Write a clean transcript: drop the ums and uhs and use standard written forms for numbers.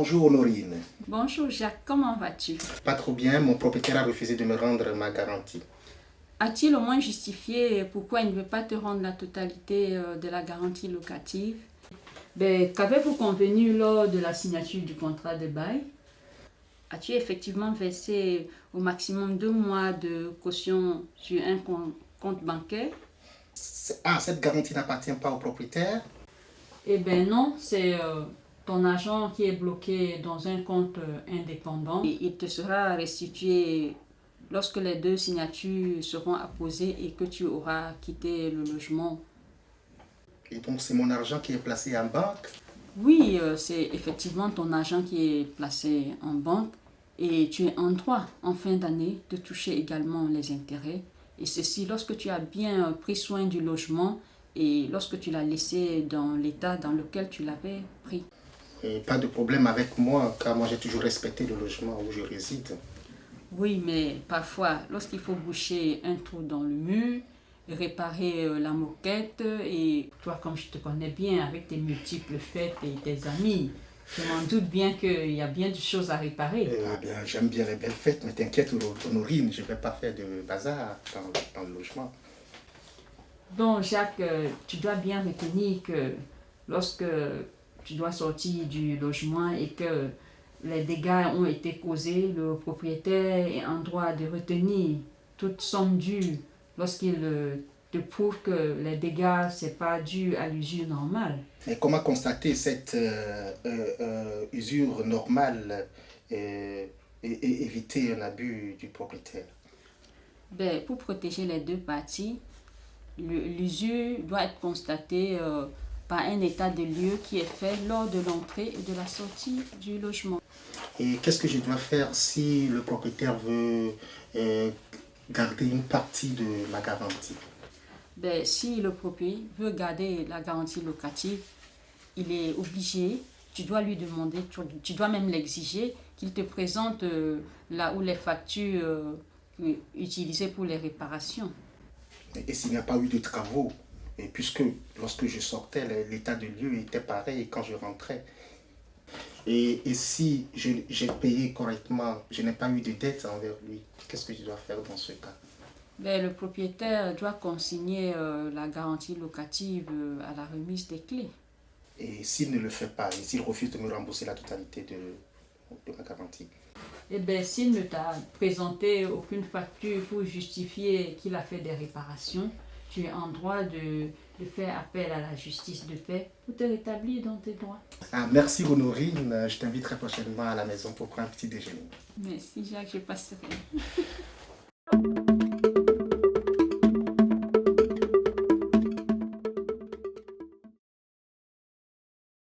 Bonjour Honorine. Bonjour Jacques, comment vas-tu? Pas trop bien, mon propriétaire a refusé de me rendre ma garantie. A-t-il au moins justifié pourquoi il ne veut pas te rendre la totalité de la garantie locative? Qu'avez-vous convenu lors de la signature du contrat de bail? As-tu effectivement versé au maximum 2 mois de caution sur un compte bancaire? Cette garantie n'appartient pas au propriétaire? Eh bien non, c'est ton agent qui est bloqué dans un compte indépendant. Et il te sera restitué lorsque les 2 signatures seront apposées et que tu auras quitté le logement. Et donc c'est mon argent qui est placé en banque? Oui, c'est effectivement ton argent qui est placé en banque et tu es en droit en fin d'année de toucher également les intérêts. Et ceci lorsque tu as bien pris soin du logement et lorsque tu l'as laissé dans l'état dans lequel tu l'avais pris. Et pas de problème avec moi, car moi j'ai toujours respecté le logement où je réside. Oui, mais parfois, lorsqu'il faut boucher un trou dans le mur, réparer la moquette, et toi, comme je te connais bien, avec tes multiples fêtes et tes amis, je m'en doute bien qu'il y a bien des choses à réparer. Bien, j'aime bien les belles fêtes, mais t'inquiète Honorine, je ne vais pas faire de bazar dans le logement. Donc, Jacques, tu dois bien retenir que lorsque tu dois sortir du logement et que les dégâts ont été causés, le propriétaire est en droit de retenir toute somme due lorsqu'il te prouve que les dégâts, ce n'est pas dû à l'usure normale. Et comment constater cette usure normale et éviter un abus du propriétaire? Pour protéger les 2 parties, l'usure doit être constatée par un état de lieu qui est fait lors de l'entrée et de la sortie du logement. Et qu'est-ce que je dois faire si le propriétaire veut garder une partie de ma garantie? Si le propriétaire veut garder la garantie locative, il est obligé, tu dois lui demander, tu dois même l'exiger qu'il te présente là où les factures utilisées pour les réparations. Et s'il n'y a pas eu de travaux, et puisque lorsque je sortais, l'état de lieu était pareil quand je rentrais. Et si j'ai payé correctement, je n'ai pas eu de dette envers lui, qu'est-ce que je dois faire dans ce cas? Le propriétaire doit consigner la garantie locative à la remise des clés. Et s'il ne le fait pas, et s'il refuse de me rembourser la totalité de ma garantie? S'il ne t'a présenté aucune facture pour justifier qu'il a fait des réparations, tu es en droit de faire appel à la justice de paix pour te rétablir dans tes droits. Merci Honorine, je t'invite très prochainement à la maison pour prendre un petit déjeuner. Merci Jacques, je passerai.